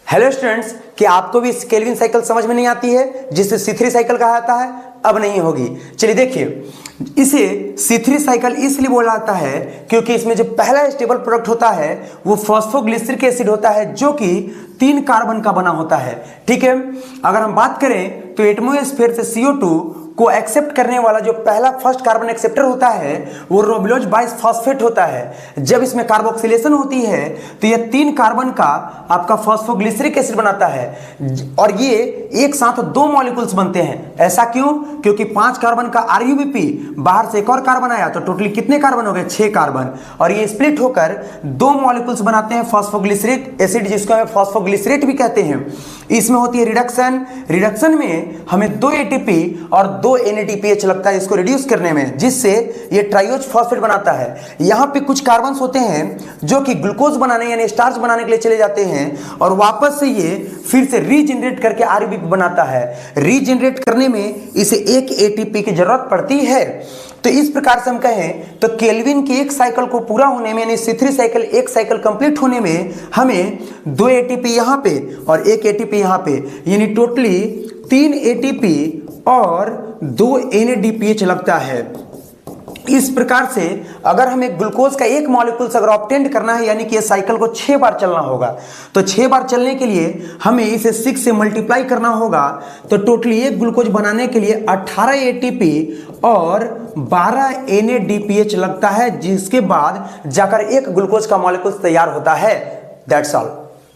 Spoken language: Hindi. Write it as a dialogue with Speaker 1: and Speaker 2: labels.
Speaker 1: हेलो स्टूडेंट्स, क्या आपको भी केल्विन साइकिल समझ में नहीं आती है जिसे C3 साइकिल कहा जाता है? अब नहीं होगी। चलिए देखिए, इसे C3 साइकिल इसलिए बोला जाता है क्योंकि इसमें जो पहला स्टेबल प्रोडक्ट होता है वो फॉस्फोग्लिसरिक एसिड होता है जो कि 3 कार्बन का बना होता है। ठीक है, अगर हम बात करें तो एटमॉस्फेयर से CO2 को एक्सेप्ट करने वाला जो पहला फर्स्ट कार्बन एक्सेप्टर होता है वो रोबिलोज बाइफॉस्फेट होता है। जब इसमें कार्बोक्सिलेशन होती है तो यह 3 कार्बन का आपका फॉस्फोग्लिसरिक एसिड बनाता है और ये एक साथ 2 मॉलिक्यूल्स बनते हैं। ऐसा क्यों? क्योंकि 5 कार्बन का RUBP बाहर से एक और कार्बन आया तो टोटली कितने कार्बन हो गए? 6 कार्बन, और ये स्प्लिट होकर 2 मॉलिक्यूल्स बनाते हैं फॉस्फोग्लिसरिक एसिड, जिसको हम फॉस्फोग्लिसरेट भी कहते हैं। इसमें होती है रिडक्शन में हमें 2 ATP और 2 NADPH लगता है इसको रिड्यूस करने में, जिससे ये ट्राइओज फॉस्फेट बनाता है। यहाँ पे कुछ कार्बन्स होते हैं जो कि ग्लूकोज बनाने यानी स्टार्च बनाने के लिए चले जाते हैं और वापस से ये फिर से रीजनरेट करके RUBP बनाता है। रीजनरेट करने में इसे 1 ATP की जरूरत पड़ती है। तो इस प्रकार से हम कहें तो केल्विन की एक साइकिल को पूरा होने में यानी C3 साइकिल एक साइकिल कंप्लीट होने में हमें 2 ATP यहाँ पे और 1 ATP यहाँ पे, यानी टोटली 3 ATP और 2 NADPH लगता है। इस प्रकार से अगर हमें ग्लूकोज का एक मॉलिक्यूल अगर ऑब्टेंड करना है यानी कि ये साइकिल को 6 बार चलना होगा, तो 6 बार चलने के लिए हमें इसे 6 से मल्टीप्लाई करना होगा। तो टोटली एक ग्लूकोज बनाने के लिए 18 ATP और 12 NADPH लगता है, जिसके बाद जाकर एक ग्लूकोज का मॉलिक्यूल तैयार होता है। That's all.